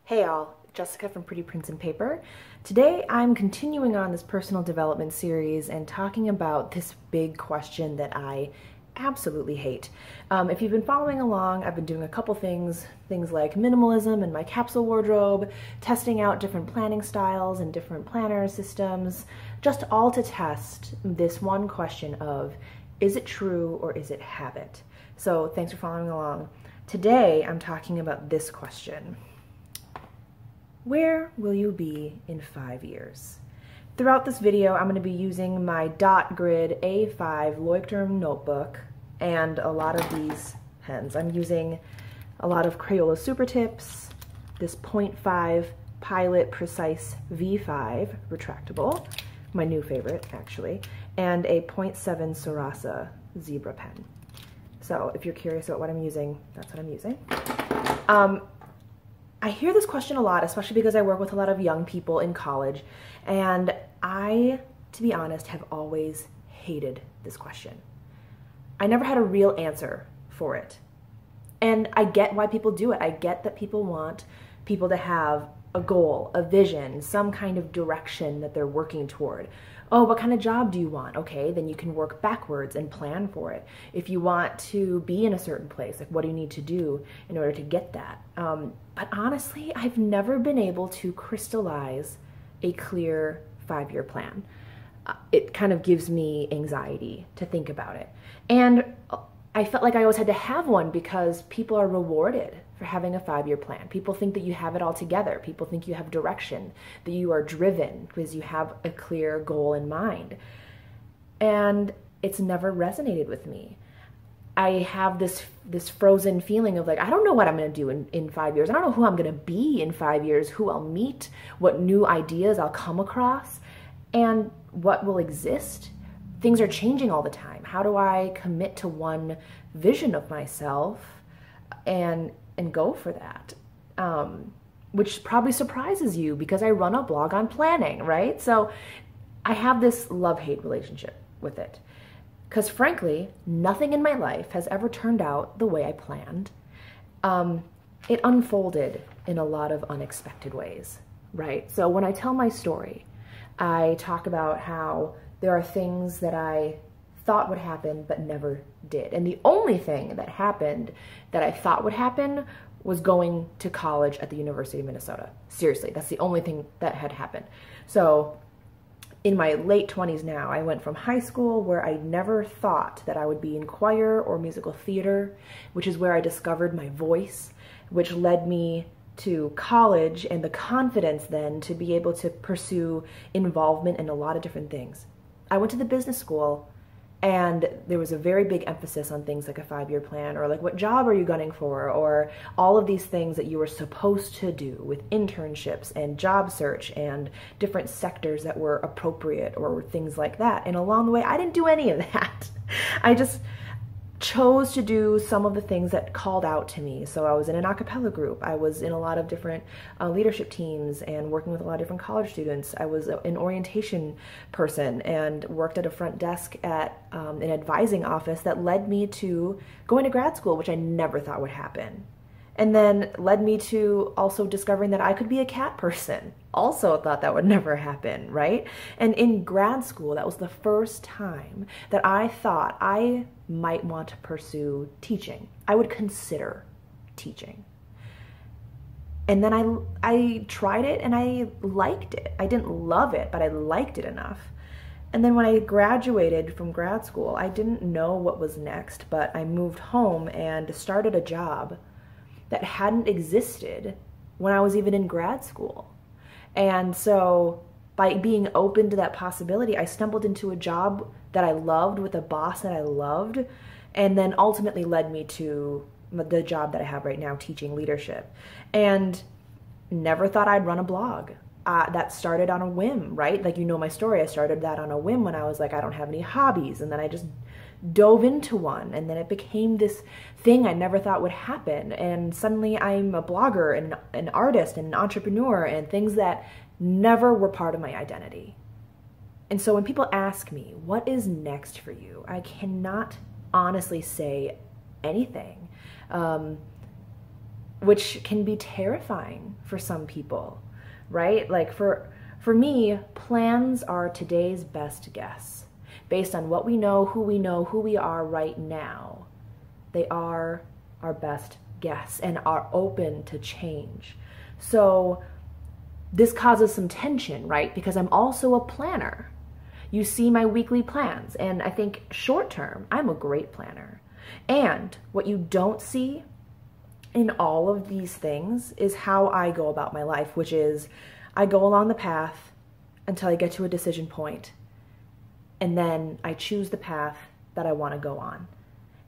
Hey all, Jessica from Pretty Prints and Paper. Today I'm continuing on this personal development series and talking about this big question that I absolutely hate. If you've been following along, I've been doing a couple things like minimalism and my capsule wardrobe, testing out different planning styles and different planner systems, just all to test this one question of, is it true or is it habit? So thanks for following along. Today I'm talking about this question. Where will you be in 5 years? Throughout this video, I'm going to be using my dot grid A5 Leuchtturm notebook and a lot of these pens. I'm using a lot of Crayola Super Tips, this 0.5 Pilot Precise V5 Retractable, my new favorite actually, and a 0.7 Sarasa Zebra pen. So if you're curious about what I'm using, that's what I'm using. I hear this question a lot, especially because I work with a lot of young people in college, and I, to be honest, have always hated this question. I never had a real answer for it. And I get why people do it. I get that people want people to have a goal, a vision, some kind of direction that they're working toward. Oh, what kind of job do you want? Okay, then you can work backwards and plan for it. If you want to be in a certain place, like what do you need to do in order to get that? But honestly, I've never been able to crystallize a clear 5-year plan. It kind of gives me anxiety to think about it. And I felt like I always had to have one because people are rewarded for having a 5-year plan. People think that you have it all together. People think you have direction, that you are driven because you have a clear goal in mind. And it's never resonated with me. I have this frozen feeling of like, I don't know what I'm going to do in 5 years. I don't know who I'm going to be in 5 years, who I'll meet, what new ideas I'll come across, and what will exist. Things are changing all the time. How do I commit to one vision of myself and go for that? Which probably surprises you because I run a blog on planning, right? So I have this love-hate relationship with it. Because frankly, nothing in my life has ever turned out the way I planned. It unfolded in a lot of unexpected ways, right? So when I tell my story, I talk about how there are things that I thought would happen but never did. And the only thing that happened that I thought would happen was going to college at the University of Minnesota. Seriously, that's the only thing that had happened. So in my late 20s now, I went from high school where I never thought that I would be in choir or musical theater, which is where I discovered my voice, which led me to college and the confidence then to be able to pursue involvement in a lot of different things. I went to the business school and there was a very big emphasis on things like a 5-year plan or like what job are you gunning for or all of these things that you were supposed to do with internships and job search and different sectors that were appropriate or things like that. And along the way, I didn't do any of that. I just chose to do some of the things that called out to me. So I was in an a cappella group. I was in a lot of different leadership teams and working with a lot of different college students. I was an orientation person and worked at a front desk at an advising office that led me to going to grad school, which I never thought would happen. And then led me to also discovering that I could be a cat person. Also thought that would never happen, right? And in grad school, that was the first time that I thought I might want to pursue teaching. I would consider teaching. And then I tried it and I liked it. I didn't love it, but I liked it enough. And then when I graduated from grad school, I didn't know what was next, but I moved home and started a job that hadn't existed when I was even in grad school. And so by being open to that possibility, I stumbled into a job that I loved with a boss that I loved, and then ultimately led me to the job that I have right now, teaching leadership. And never thought I'd run a blog. That started on a whim, right? Like, you know my story. I started that on a whim when I was like, I don't have any hobbies. And then I just dove into one, and then it became this thing I never thought would happen. And suddenly I'm a blogger and an artist and an entrepreneur and things that never were part of my identity. And so when people ask me, what is next for you? I cannot honestly say anything. which can be terrifying for some people, right? Like for me, plans are today's best guess. Based on what we know, who we are right now, they are our best guess and are open to change. So this causes some tension, right? Because I'm also a planner. You see my weekly plans, and I think short term, I'm a great planner. And what you don't see in all of these things is how I go about my life, which is I go along the path until I get to a decision point, and then I choose the path that I want to go on.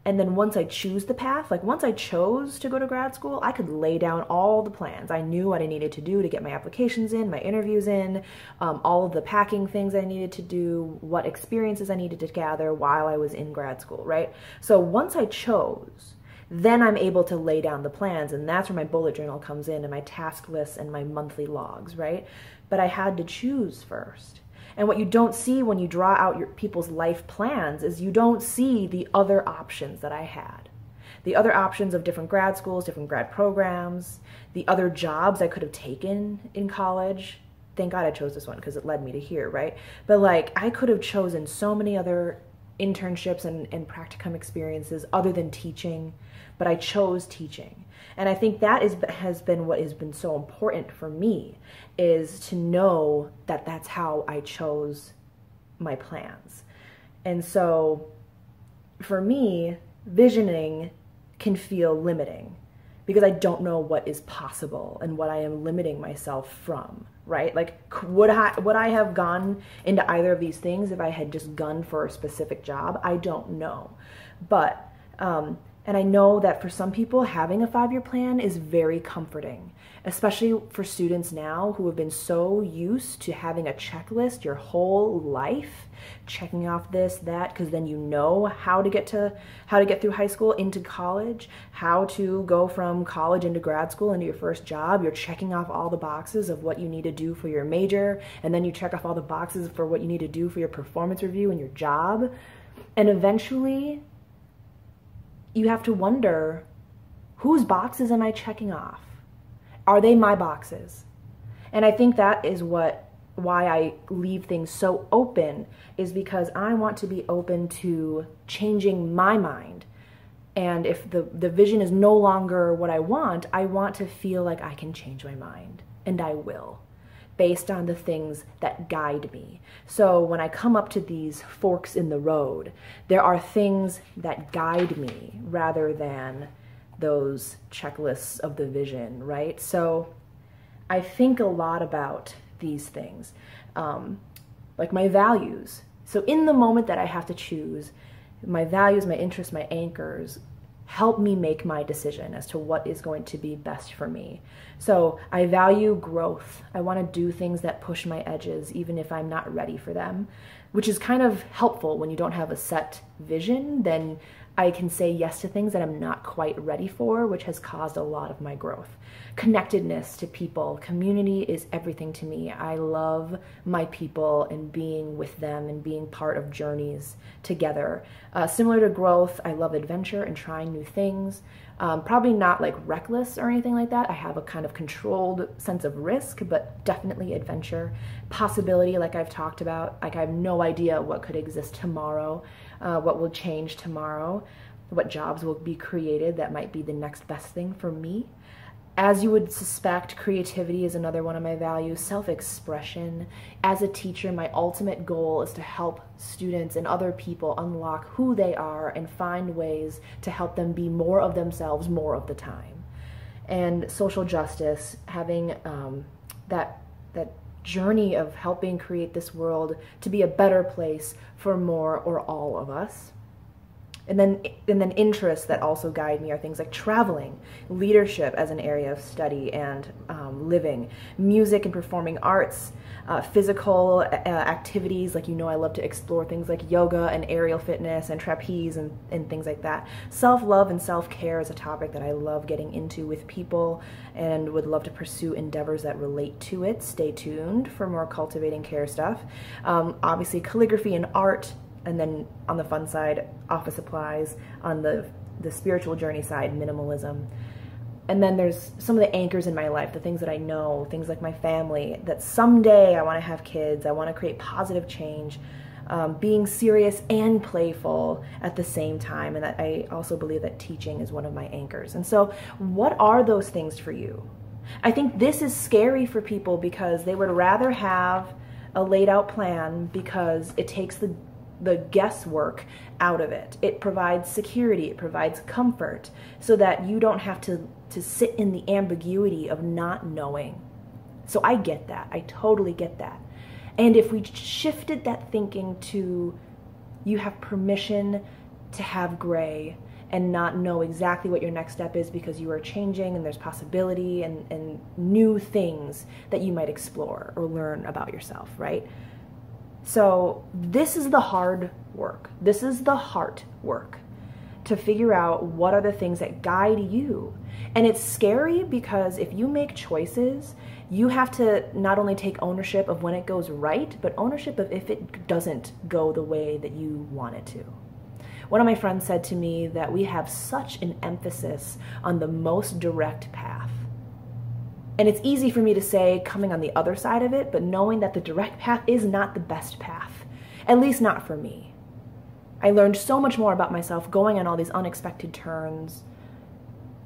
And then once I choose the path, like once I chose to go to grad school, I could lay down all the plans. I knew what I needed to do to get my applications in, my interviews in, all of the packing things I needed to do, what experiences I needed to gather while I was in grad school, right? So once I chose, then I'm able to lay down the plans, and that's where my bullet journal comes in and my task lists and my monthly logs, right? But I had to choose first. And what you don't see when you draw out your people's life plans is you don't see the other options that I had. The other options of different grad schools, different grad programs, the other jobs I could have taken in college. Thank God I chose this one because it led me to here, right? But like I could have chosen so many other internships and practicum experiences other than teaching, but I chose teaching. And I think that has been what has been so important for me, is to know that that's how I chose my plans. And so for me, visioning can feel limiting because I don't know what is possible and what I am limiting myself from, right? Like, would I have gone into either of these things if I had just gone for a specific job? I don't know. But, and I know that for some people, having a 5-year plan is very comforting, especially for students now who have been so used to having a checklist your whole life, checking off this, that, because then you know how to get through high school into college, how to go from college into grad school into your first job. You're checking off all the boxes of what you need to do for your major, and then you check off all the boxes for what you need to do for your performance review and your job. And eventually, you have to wonder, whose boxes am I checking off? Are they my boxes? And I think that is why I leave things so open, is because I want to be open to changing my mind. And if the vision is no longer what I want to feel like I can change my mind, and I will, based on the things that guide me. So when I come up to these forks in the road, there are things that guide me rather than those checklists of the vision, right? So I think a lot about these things, like my values. So in the moment that I have to choose, my values, my interests, my anchors help me make my decision as to what is going to be best for me. So I value growth. I want to do things that push my edges, even if I'm not ready for them, which is kind of helpful when you don't have a set vision. Then I can say yes to things that I'm not quite ready for, which has caused a lot of my growth. Connectedness to people. Community is everything to me. I love my people and being with them and being part of journeys together. Similar to growth, I love adventure and trying new things. Probably not like reckless or anything like that. I have a kind of controlled sense of risk, but definitely adventure. Possibility, like I've talked about. Like I have no idea what could exist tomorrow, what will change tomorrow, what jobs will be created that might be the next best thing for me. As you would suspect, creativity is another one of my values, self-expression. As a teacher, my ultimate goal is to help students and other people unlock who they are and find ways to help them be more of themselves more of the time. And social justice, having that journey of helping create this world to be a better place for more or all of us. And then interests that also guide me are things like traveling, leadership as an area of study and living, music and performing arts, physical activities, like I love to explore things like yoga and aerial fitness and trapeze and things like that. Self-love and self-care is a topic that I love getting into with people and would love to pursue endeavors that relate to it. Stay tuned for more cultivating care stuff. Obviously calligraphy and art. And then on the fun side, office supplies. On the spiritual journey side, minimalism. And then there's some of the anchors in my life, the things that I know, things like my family, that someday I want to have kids, I want to create positive change, being serious and playful at the same time. And that I also believe that teaching is one of my anchors. And so what are those things for you? I think this is scary for people because they would rather have a laid out plan because it takes the guesswork out of it. It provides security, it provides comfort so that you don't have to sit in the ambiguity of not knowing. So I get that. I totally get that. And if we shifted that thinking to you have permission to have gray and not know exactly what your next step is because you are changing and there's possibility and new things that you might explore or learn about yourself, right? So this is the hard work. This is the heart work to figure out what are the things that guide you. And it's scary because if you make choices, you have to not only take ownership of when it goes right, but ownership of if it doesn't go the way that you want it to. One of my friends said to me that we have such an emphasis on the most direct path. And it's easy for me to say coming on the other side of it, but knowing that the direct path is not the best path, at least not for me. I learned so much more about myself going on all these unexpected turns,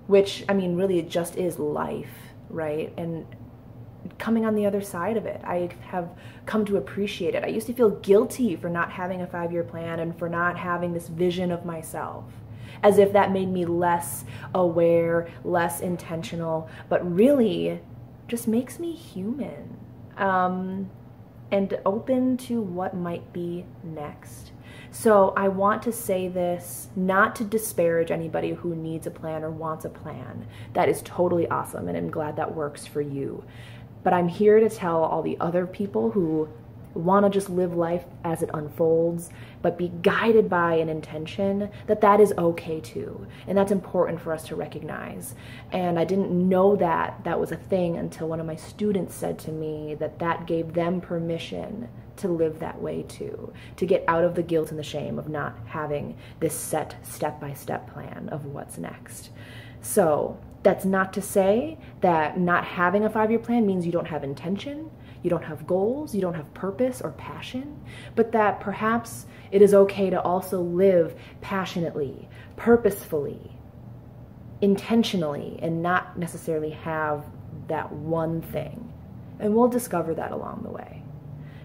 which, I mean, really it just is life, right? And coming on the other side of it, I have come to appreciate it. I used to feel guilty for not having a 5-year plan and for not having this vision of myself, as if that made me less aware, less intentional, but really just makes me human and open to what might be next. So I want to say this not to disparage anybody who needs a plan or wants a plan. That is totally awesome, and I'm glad that works for you. But I'm here to tell all the other people who want to just live life as it unfolds, but be guided by an intention, that that is okay too. And that's important for us to recognize. And I didn't know that that was a thing until one of my students said to me that that gave them permission to live that way too, to get out of the guilt and the shame of not having this set step-by-step plan of what's next. So that's not to say that not having a 5-year plan means you don't have intention, you don't have goals, you don't have purpose or passion, but that perhaps it is okay to also live passionately, purposefully, intentionally, and not necessarily have that one thing. And we'll discover that along the way.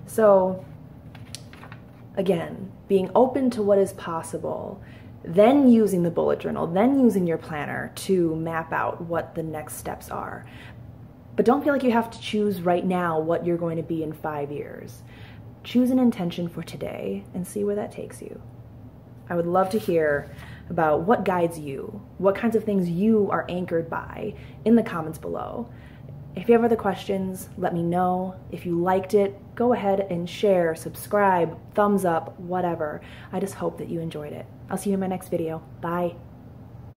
So again, being open to what is possible, then using the bullet journal, then using your planner to map out what the next steps are. But don't feel like you have to choose right now what you're going to be in 5 years. Choose an intention for today and see where that takes you. I would love to hear about what guides you, what kinds of things you are anchored by in the comments below. If you have other questions, let me know. If you liked it, go ahead and share, subscribe, thumbs up, whatever. I just hope that you enjoyed it. I'll see you in my next video. Bye.